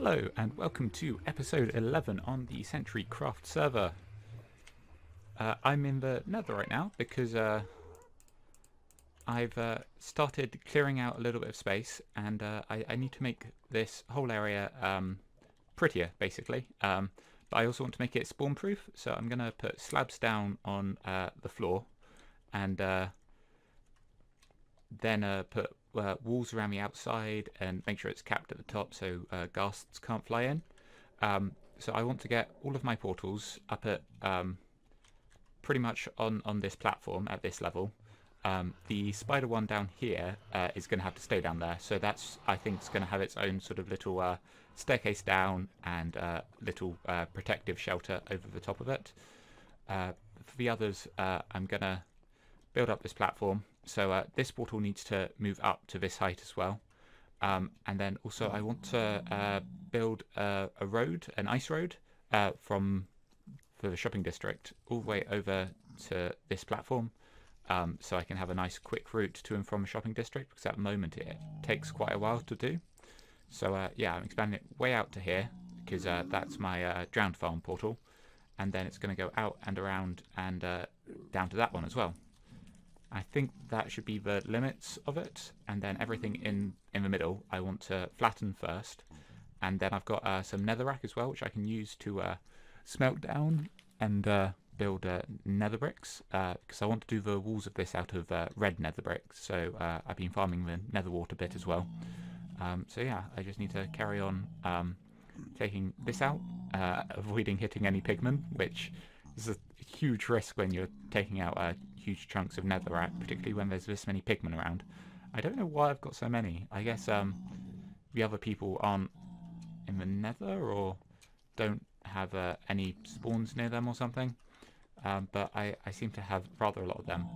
Hello and welcome to episode 11 on the CentriCraft server. I'm in the nether right now because I've started clearing out a little bit of space, and I need to make this whole area prettier, basically. But I also want to make it spawn proof, so I'm going to put slabs down on the floor, and then put walls around the outside and make sure it's capped at the top so ghasts can't fly in. So I want to get all of my portals up at pretty much on this platform at this level. The spider one down here is going to have to stay down there, so that's, I think, it's going to have its own sort of little staircase down and little protective shelter over the top of it. For the others, I'm going to build up this platform. So this portal needs to move up to this height as well. And then also I want to build a road, an ice road, for the shopping district all the way over to this platform. So I can have a nice quick route to and from a shopping district, because at the moment it takes quite a while to do. So yeah, I'm expanding it way out to here because that's my drowned farm portal. And then it's going to go out and around and down to that one as well. I think that should be the limits of it, and then everything in the middle I want to flatten first, and then I've got some netherrack as well, which I can use to smelt down and build nether bricks, because I want to do the walls of this out of red nether bricks, so I've been farming the nether wart a bit as well. So yeah, I just need to carry on taking this out, avoiding hitting any pigmen, which is a huge risk when you're taking out huge chunks of netherrack, particularly when there's this many pigmen around. I don't know why I've got so many. I guess the other people aren't in the nether or don't have any spawns near them or something. But I seem to have rather a lot of them.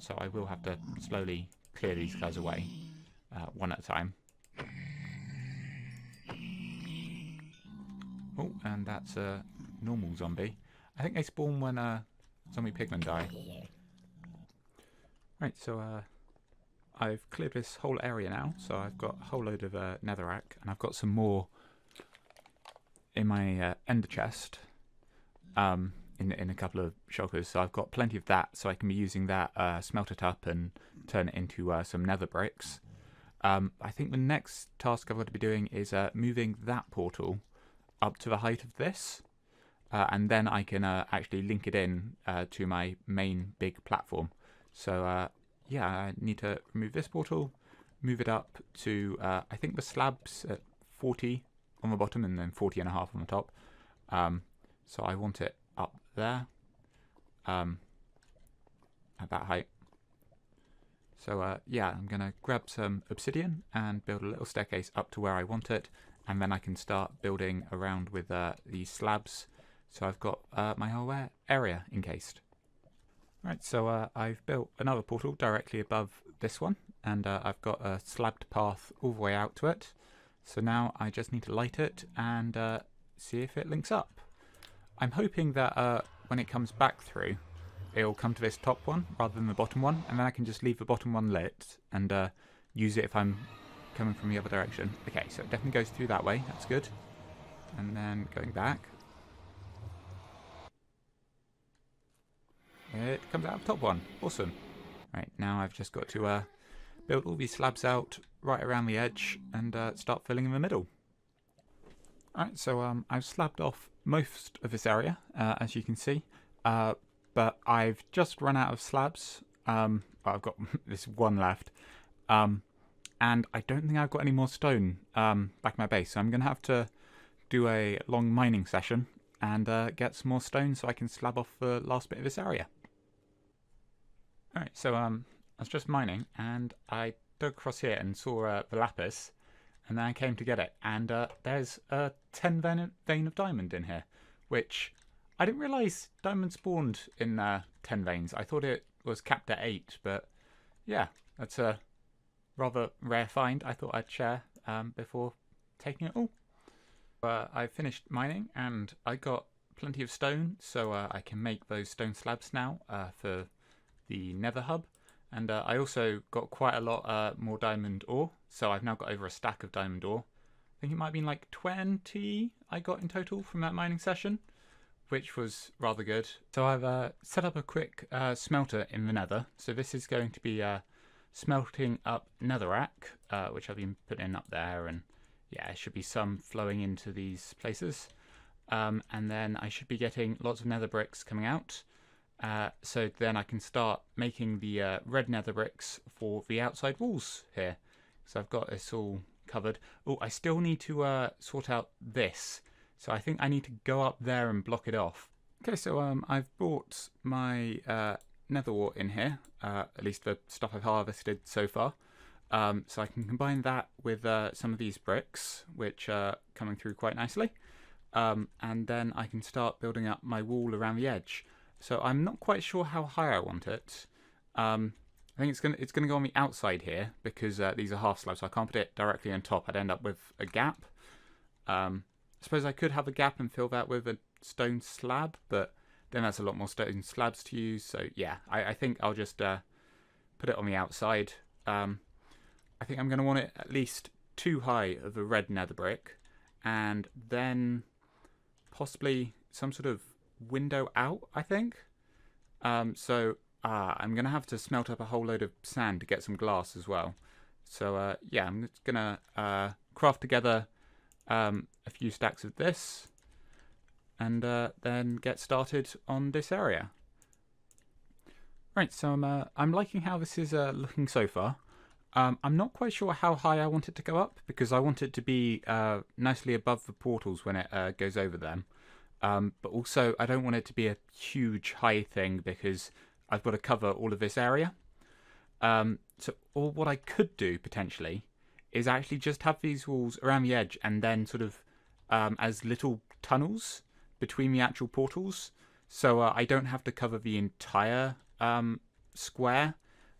So I will have to slowly clear these guys away, one at a time. Oh, and that's a normal zombie. I think they spawn when zombie pigmen die. Right, so I've cleared this whole area now, so I've got a whole load of netherrack, and I've got some more in my ender chest in a couple of shulkers, so I've got plenty of that, so I can be using that, smelt it up and turn it into some nether bricks. I think the next task I've got to be doing is moving that portal up to the height of this. And then I can actually link it in to my main big platform. So yeah, I need to remove this portal, move it up to, I think the slab's at 40 on the bottom and then 40.5 on the top. So I want it up there, at that height. So yeah, I'm going to grab some obsidian and build a little staircase up to where I want it. And then I can start building around with these slabs. So I've got my whole area encased. Right, so I've built another portal directly above this one, and I've got a slabbed path all the way out to it. So now I just need to light it and see if it links up. I'm hoping that when it comes back through, it'll come to this top one rather than the bottom one, and then I can just leave the bottom one lit and use it if I'm coming from the other direction. Okay, so it definitely goes through that way, that's good. And then going back, it comes out of the top one. Awesome. Right, now I've just got to build all these slabs out right around the edge and start filling in the middle. Alright, so I've slabbed off most of this area, as you can see, but I've just run out of slabs. I've got this one left, and I don't think I've got any more stone back in my base, so I'm going to have to do a long mining session and get some more stone so I can slab off the last bit of this area. Alright, so I was just mining and I dug across here and saw the lapis, and then I came to get it, and there's a 10 vein of diamond in here, which I didn't realise diamond spawned in 10 veins. I thought it was capped at 8, but yeah, that's a rather rare find. I thought I'd share before taking it all. I finished mining and I got plenty of stone, so I can make those stone slabs now for the nether hub. And I also got quite a lot more diamond ore, so I've now got over a stack of diamond ore. think it might have been like 20 I got in total from that mining session, which was rather good. So I've set up a quick smelter in the nether. So this is going to be smelting up netherrack, which I've been putting up there, and yeah, there should be some flowing into these places. And then I should be getting lots of nether bricks coming out. So then I can start making the red nether bricks for the outside walls here. So I've got this all covered. Oh, I still need to sort out this. So I think I need to go up there and block it off. Okay, so I've brought my nether wart in here, at least the stuff I've harvested so far. So I can combine that with some of these bricks, which are coming through quite nicely. And then I can start building up my wall around the edge. So I'm not quite sure how high I want it. I think it's gonna go on the outside here because these are half slabs, so I can't put it directly on top. I'd end up with a gap. I suppose I could have a gap and fill that with a stone slab, but then that's a lot more stone slabs to use. So yeah, I think I'll just put it on the outside. I think I'm gonna want it at least 2 high of a red nether brick, and then possibly some sort of window out, I think. So I'm going to have to smelt up a whole load of sand to get some glass as well. So yeah, I'm just going to craft together a few stacks of this and then get started on this area. Right, so I'm liking how this is looking so far. I'm not quite sure how high I want it to go up because I want it to be nicely above the portals when it goes over them. But also I don't want it to be a huge high thing because I've got to cover all of this area. Or what I could do potentially is actually just have these walls around the edge and then sort of as little tunnels between the actual portals. So I don't have to cover the entire square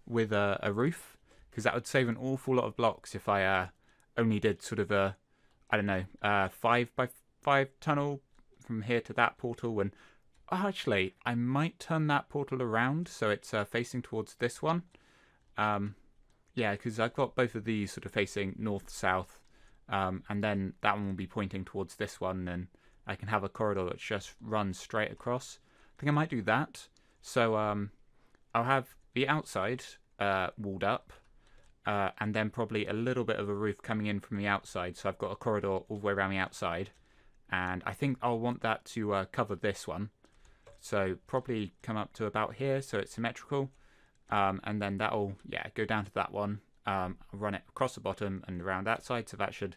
with a roof, because that would save an awful lot of blocks if I only did sort of a, I don't know, 5 by 5 tunnel from here to that portal. And actually, I might turn that portal around so it's facing towards this one. Yeah, because I've got both of these sort of facing north-south, and then that one will be pointing towards this one, and I can have a corridor that just runs straight across. I think I might do that. So I'll have the outside walled up, and then probably a little bit of a roof coming in from the outside. So I've got a corridor all the way around the outside, and I think I'll want that to cover this one. So probably come up to about here, so it's symmetrical, and then that'll go down to that one. Run it across the bottom and around that side, so that should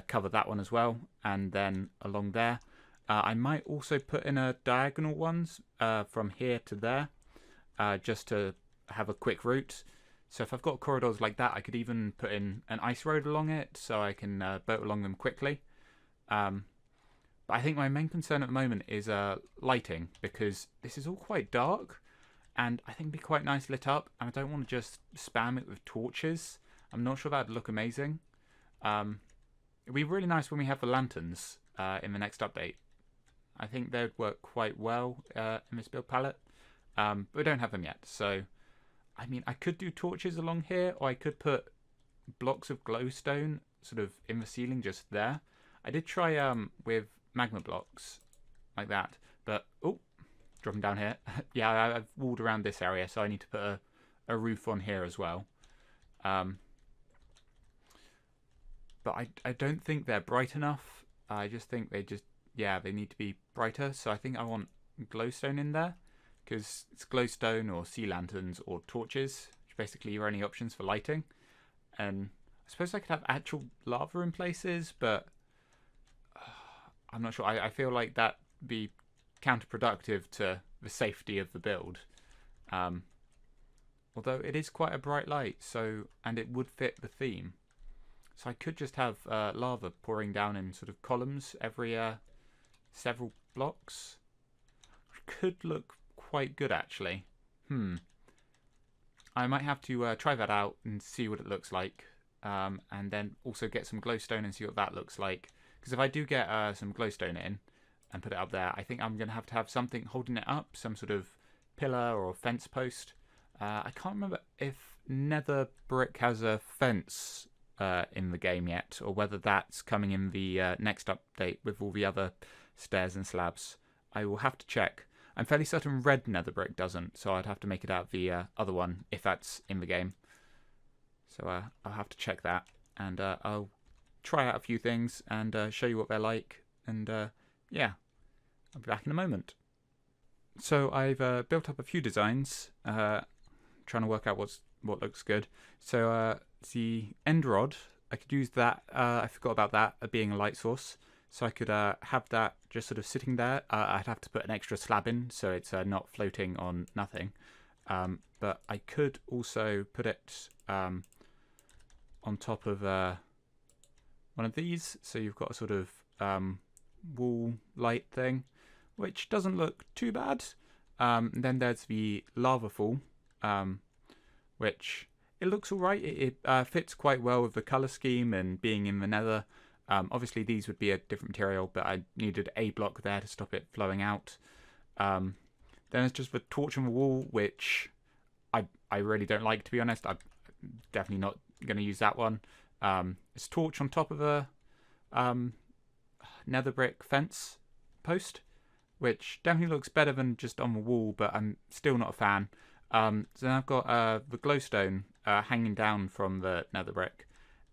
cover that one as well. And then along there, I might also put in a diagonal ones from here to there, just to have a quick route. So if I've got corridors like that, I could even put in an ice road along it, so I can boat along them quickly. But I think my main concern at the moment is lighting, because this is all quite dark, and I think it'd be quite nice lit up, and I don't want to just spam it with torches. I'm not sure that'd look amazing. It'd be really nice when we have the lanterns in the next update. I think they would work quite well in this build palette, but we don't have them yet. So, I mean, I could do torches along here, or I could put blocks of glowstone sort of in the ceiling just there. I did try with magma blocks like that, but oh, dropping down here. Yeah, I've walled around this area, so I need to put a roof on here as well. But I don't think they're bright enough. I just think they need to be brighter. So I think I want glowstone in there, because it's glowstone or sea lanterns or torches, which basically your only options for lighting. And I suppose I could have actual lava in places, but I'm not sure. I feel like that'd be counterproductive to the safety of the build. Although it is quite a bright light, and it would fit the theme. So I could just have lava pouring down in sort of columns every several blocks. Which could look quite good, actually. I might have to try that out and see what it looks like. And then also get some glowstone and see what that looks like. Because if I do get some glowstone in and put it up there, I think I'm going to have something holding it up, some sort of pillar or fence post. I can't remember if nether brick has a fence in the game yet, or whether that's coming in the next update with all the other stairs and slabs. I will have to check. I'm fairly certain red nether brick doesn't, so I'd have to make it out of the other one if that's in the game. So I'll have to check that, and I'll try out a few things and show you what they're like, and yeah, I'll be back in a moment. So I've built up a few designs, trying to work out what looks good. So the end rod, I could use that. I forgot about that being a light source. So I could have that just sort of sitting there. I'd have to put an extra slab in so it's not floating on nothing. But I could also put it on top of one of these. So you've got a sort of wall light thing, which doesn't look too bad. Then there's the lava fall, which it looks alright. It fits quite well with the colour scheme and being in the nether. Obviously these would be a different material, but I needed a block there to stop it flowing out. Then there's just the torch on the wall, which I really don't like, to be honest. I'm definitely not going to use that one. It's torch on top of a nether brick fence post, which definitely looks better than just on the wall, but I'm still not a fan. So then I've got the glowstone hanging down from the nether brick,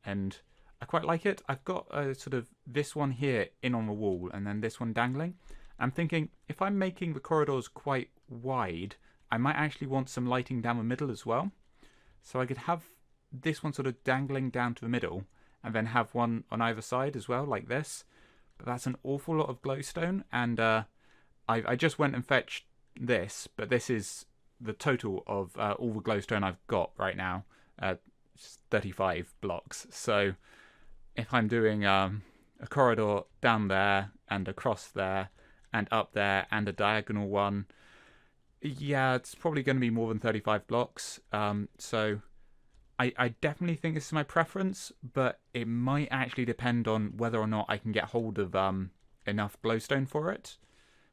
and I quite like it. I've got sort of this one here in on the wall, and then this one dangling. I'm thinking if I'm making the corridors quite wide, I might actually want some lighting down the middle as well. So I could have this one sort of dangling down to the middle, and then have one on either side as well, like this. But that's an awful lot of glowstone, and I just went and fetched this, but this is the total of all the glowstone I've got right now. 35 blocks. So if I'm doing a corridor down there and across there and up there and a diagonal one, yeah, it's probably going to be more than 35 blocks. So I definitely think this is my preference, but it might actually depend on whether or not I can get hold of enough glowstone for it,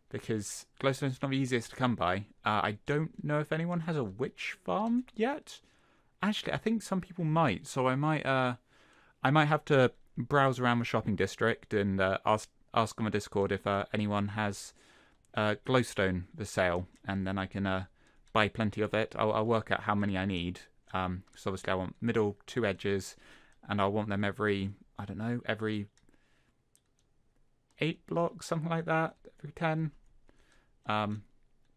because glowstone's not the easiest to come by. I don't know if anyone has a witch farm yet. Actually, I think some people might, so I might have to browse around the shopping district and ask on the Discord if anyone has glowstone for sale, and then I can buy plenty of it. I'll work out how many I need, because obviously I want middle 2 edges, and I want them every, I don't know, every 8 blocks, something like that, every 10.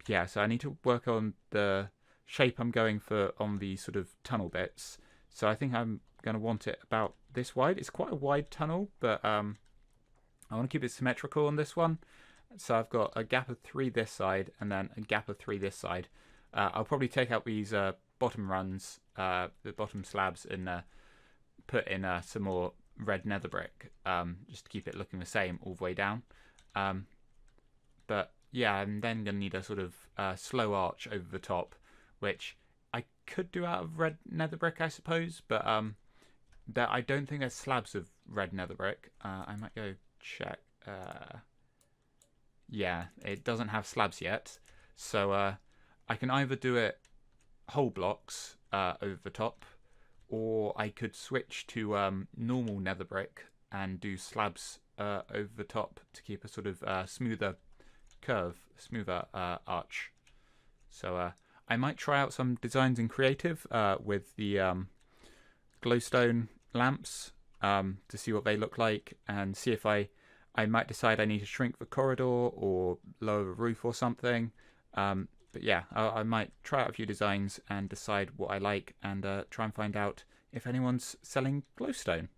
Yeah, so I need to work on the shape I'm going for on the sort of tunnel bits. So I think I'm going to want it about this wide. It's quite a wide tunnel, but I want to keep it symmetrical on this one. So I've got a gap of 3 this side and then a gap of 3 this side. I'll probably take out these bottom runs, the bottom slabs, and put in some more red nether brick, just to keep it looking the same all the way down. But yeah, I'm then going to need a sort of slow arch over the top, which I could do out of red nether brick, I suppose, but that I don't think there's slabs of red nether brick. I might go check. Yeah, it doesn't have slabs yet, so I can either do it whole blocks over the top, or I could switch to normal nether brick and do slabs over the top to keep a sort of smoother curve, smoother arch. So I might try out some designs in creative with the glowstone lamps to see what they look like, and see if I might decide I need to shrink the corridor or lower the roof or something. But yeah, I might try out a few designs and decide what I like, and try and find out if anyone's selling glowstone.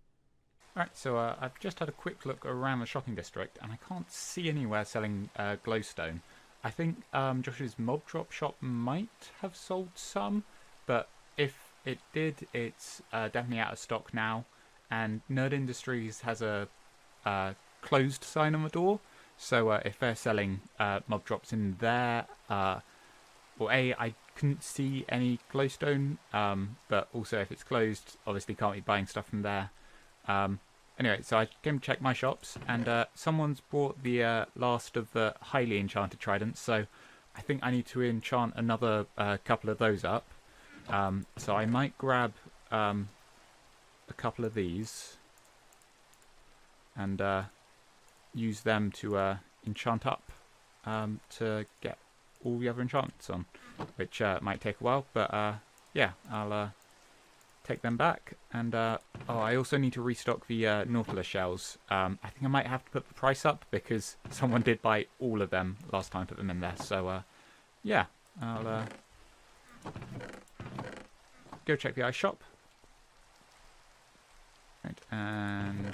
Alright, so I've just had a quick look around the shopping district, and I can't see anywhere selling glowstone. I think Josh's mob drop shop might have sold some, but if it did, it's definitely out of stock now. And Nerd Industries has a closed sign on the door, so if they're selling mob drops in there, well, I couldn't see any glowstone, but also if it's closed, obviously can't be buying stuff from there. Anyway, so I came to check my shops, and someone's bought the last of the highly enchanted tridents, so I think I need to enchant another couple of those up. So I might grab a couple of these and use them to enchant up to get all the other enchantments on, which might take a while, but yeah, I'll take them back. And oh, I also need to restock the Nautilus shells. I think I might have to put the price up because someone did buy all of them last time I put them in there. So yeah, I'll go check the ice shop. Right, and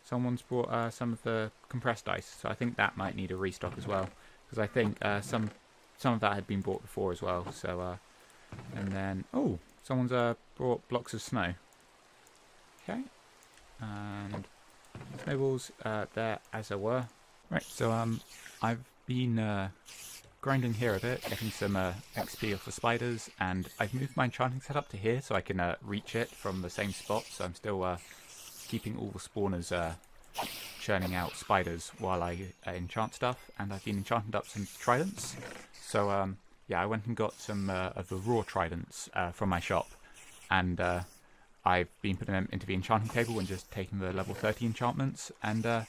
someone's brought some of the compressed ice, so I think that might need a restock as well, because I think some of that had been bought before as well. So and then someone's brought blocks of snow. Okay, and snowballs there as there were. Right, so I've been grinding here a bit, getting some XP off the spiders, and I've moved my enchanting setup to here so I can reach it from the same spot. So I'm still keeping all the spawners churning out spiders while I enchant stuff, and I've been enchanting up some tridents. So yeah, I went and got some of the raw tridents from my shop, and I've been putting them into the enchanting table and just taking the level 30 enchantments, and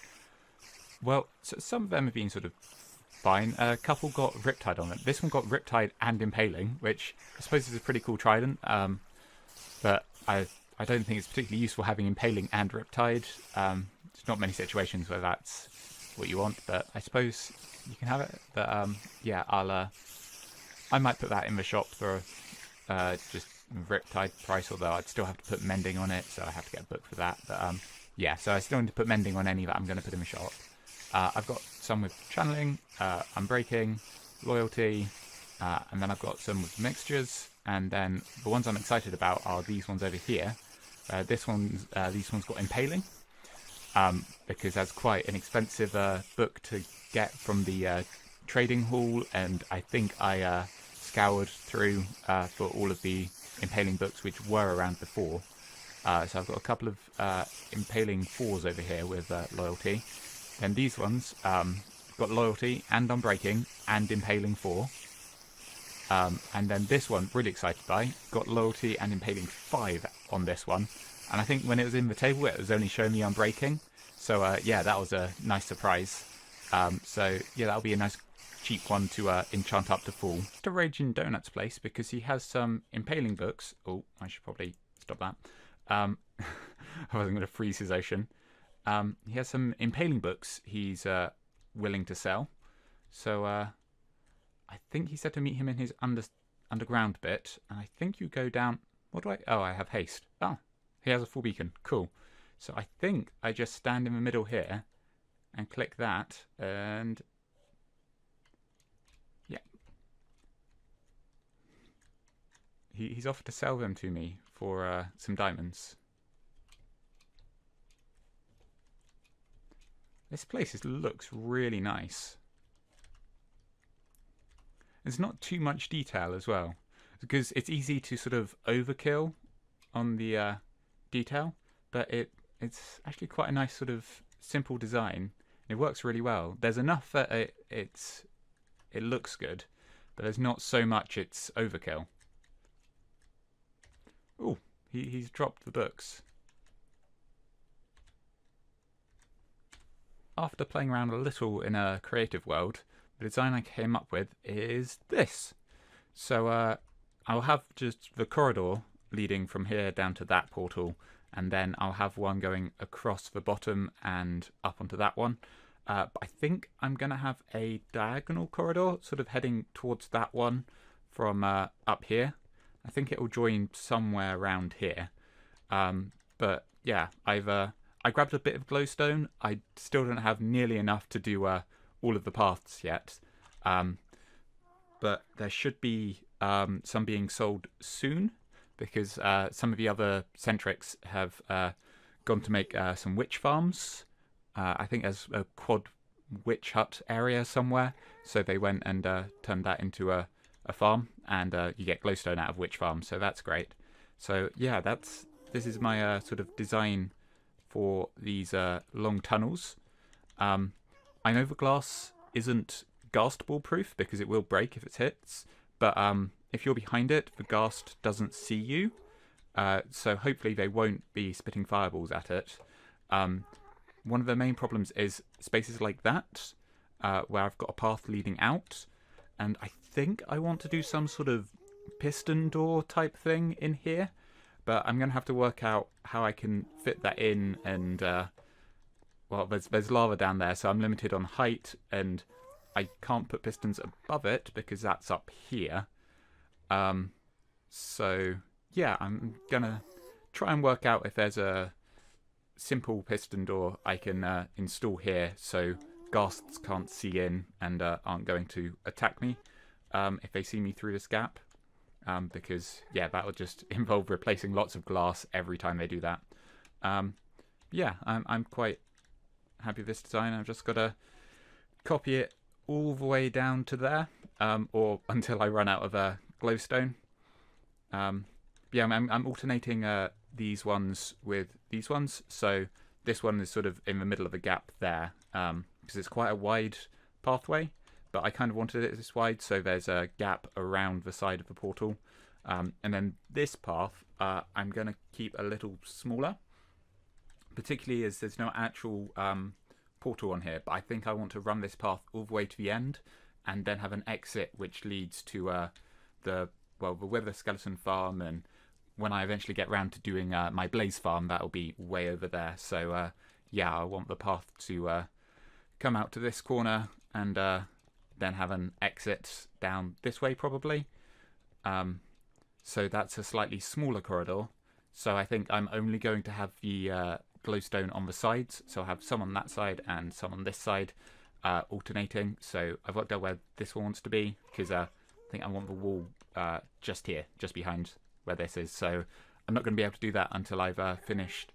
well, so some of them have been sort of fine. A couple got Riptide on it. This one got Riptide and Impaling, which I suppose is a pretty cool trident, but I don't think it's particularly useful having Impaling and Riptide. There's not many situations where that's what you want, but I suppose you can have it. But yeah, I might put that in the shop for just Riptide price, although I'd still have to put Mending on it, so I have to get a book for that. But yeah, so I still need to put Mending on any that I'm going to put in the shop. I've got some with Channeling, Unbreaking, Loyalty, and then I've got some with Mixtures, and then the ones I'm excited about are these ones over here. These ones got Impaling, because that's quite an expensive book to get from the trading hall, and I think I scoured through for all of the Impaling books which were around before. So I've got a couple of Impaling 4s over here with Loyalty. Then these ones got Loyalty and Unbreaking and Impaling 4. And then this one, really excited by, got Loyalty and Impaling 5 on this one. And I think when it was in the table, it was only showing me Unbreaking. So yeah, that was a nice surprise. So yeah, that'll be a nice cheap one to enchant up to full. Just a Raging Donut's place, because he has some Impaling books. Oh, I should probably stop that. I wasn't going to freeze his ocean. He has some Impaling books he's willing to sell. So I think he said to meet him in his underground bit. And I think you go down... What do I... Oh, I have haste. Oh, he has a full beacon. Cool. So I think I just stand in the middle here and click that, and yeah, he's offered to sell them to me for some diamonds. This place looks really nice. There's not too much detail as well, because it's easy to sort of overkill on the detail, but it's actually quite a nice sort of simple design. It works really well. There's enough that it looks good, but there's not so much it's overkill. Oh, he's dropped the books. After playing around a little in a creative world, the design I came up with is this. So I'll have just the corridor leading from here down to that portal, and then I'll have one going across the bottom and up onto that one. But I think I'm going to have a diagonal corridor sort of heading towards that one from up here. I think it will join somewhere around here. But yeah, I grabbed a bit of glowstone. I still don't have nearly enough to do all of the paths yet. But there should be some being sold soon, because some of the other Centrics have gone to make some witch farms. I think there's a quad witch hut area somewhere, so they went and turned that into a farm, and you get glowstone out of witch farms, so that's great. So yeah, this is my sort of design for these long tunnels. I know the glass isn't ghast ball proof because it will break if it hits, but if you're behind it, the ghast doesn't see you. so hopefully they won't be spitting fireballs at it. One of the main problems is spaces like that, where I've got a path leading out, and I think I want to do some sort of piston door type thing in here, but I'm going to have to work out how I can fit that in, and well, there's lava down there, so I'm limited on height, and I can't put pistons above it because that's up here. So yeah, I'm gonna try and work out if there's a simple piston door I can install here so ghasts can't see in and aren't going to attack me if they see me through this gap, because yeah, that would just involve replacing lots of glass every time they do that. Yeah, I'm quite happy with this design. I've just got to copy it all the way down to there, or until I run out of glowstone. Yeah, I'm alternating these ones with these ones, so this one is sort of in the middle of a gap there, because it's quite a wide pathway, but I kind of wanted it this wide, so there's a gap around the side of the portal. And then this path, I'm going to keep a little smaller, particularly as there's no actual portal on here, but I think I want to run this path all the way to the end, and then have an exit which leads to the wither skeleton farm, and when I eventually get round to doing my blaze farm, that'll be way over there. So yeah, I want the path to come out to this corner and then have an exit down this way probably. So that's a slightly smaller corridor. So I think I'm only going to have the glowstone on the sides. So I'll have some on that side and some on this side, alternating. So I've worked out where this one wants to be, because I think I want the wall just here, just behind where this is. So I'm not going to be able to do that until I've finished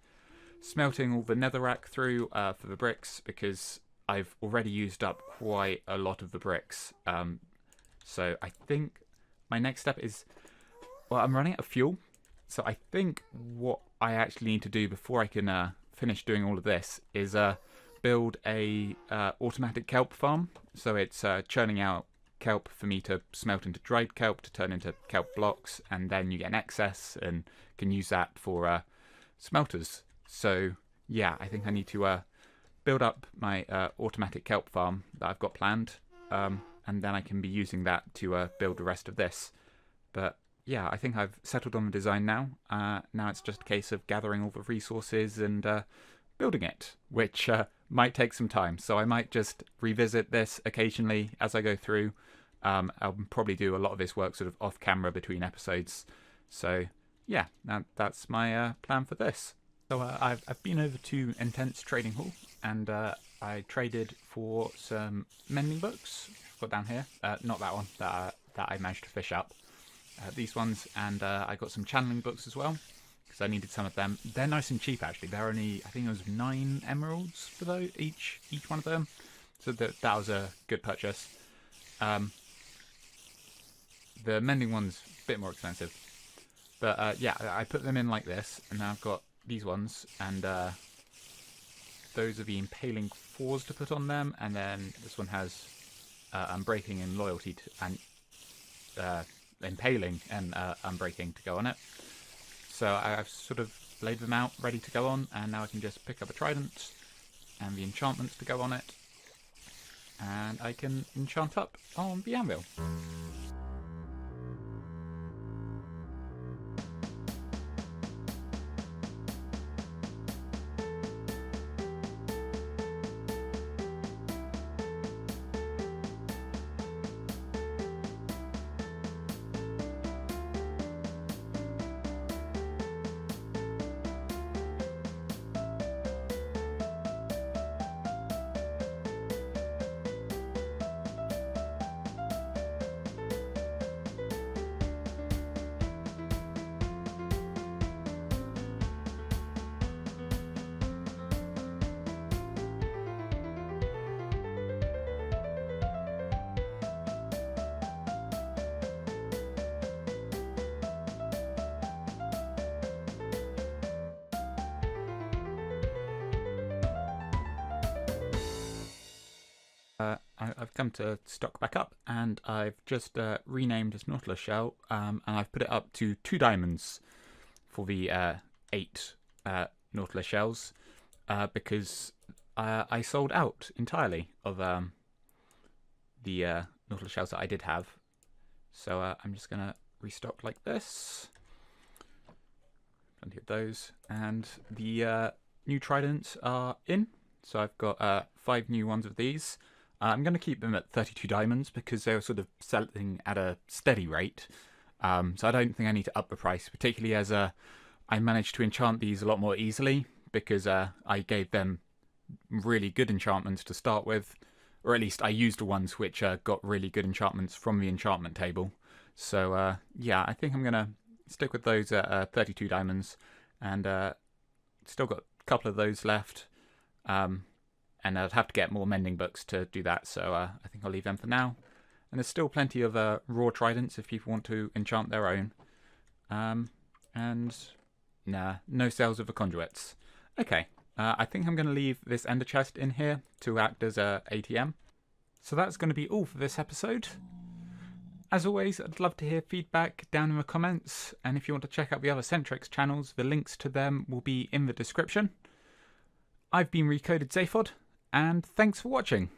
smelting all the netherrack through for the bricks, because I've already used up quite a lot of the bricks. So I think my next step is, well, I'm running out of fuel. So I think what I actually need to do before I can finish doing all of this is build a automatic kelp farm. So it's churning out kelp for me to smelt into dried kelp to turn into kelp blocks, and then you get an excess and can use that for smelters. So yeah, I think I need to build up my automatic kelp farm that I've got planned, and then I can be using that to build the rest of this. But yeah, I think I've settled on the design now. Now it's just a case of gathering all the resources and building it, which might take some time. So I might just revisit this occasionally as I go through. I'll probably do a lot of this work sort of off camera between episodes. So yeah, that's my plan for this. So I've been over to Intense Trading Hall, and I traded for some mending books. I've got down here, not that one that I managed to fish up. These ones, and I got some channeling books as well, because I needed some of them. They're nice and cheap actually. They're only, I think it was 9 emeralds for those, each one of them. So that was a good purchase. The mending one's a bit more expensive, but yeah, I put them in like this, and now I've got these ones, and those are the impaling 4s to put on them, and then this one has unbreaking and loyalty and impaling and unbreaking to go on it. So I've sort of laid them out ready to go on, and now I can just pick up a trident and the enchantments to go on it, and I can enchant up on the anvil. I've come to stock back up, and I've just renamed this Nautilus shell, and I've put it up to 2 diamonds for the 8 Nautilus shells because I sold out entirely of the Nautilus shells that I did have. So I'm just going to restock like this. Plenty of those. And the new tridents are in. So I've got 5 new ones of these. I'm going to keep them at 32 diamonds because they were sort of selling at a steady rate. So I don't think I need to up the price, particularly as I managed to enchant these a lot more easily because I gave them really good enchantments to start with. Or at least I used the ones which got really good enchantments from the enchantment table. So yeah, I think I'm going to stick with those at 32 diamonds. And still got a couple of those left. And I'd have to get more mending books to do that, so I think I'll leave them for now. And there's still plenty of raw tridents if people want to enchant their own. And nah, no sales of the conduits. Okay, I think I'm going to leave this ender chest in here to act as a ATM. So that's going to be all for this episode. As always, I'd love to hear feedback down in the comments, and if you want to check out the other Centrix channels, the links to them will be in the description. I've been Recoded Zaphod, and thanks for watching.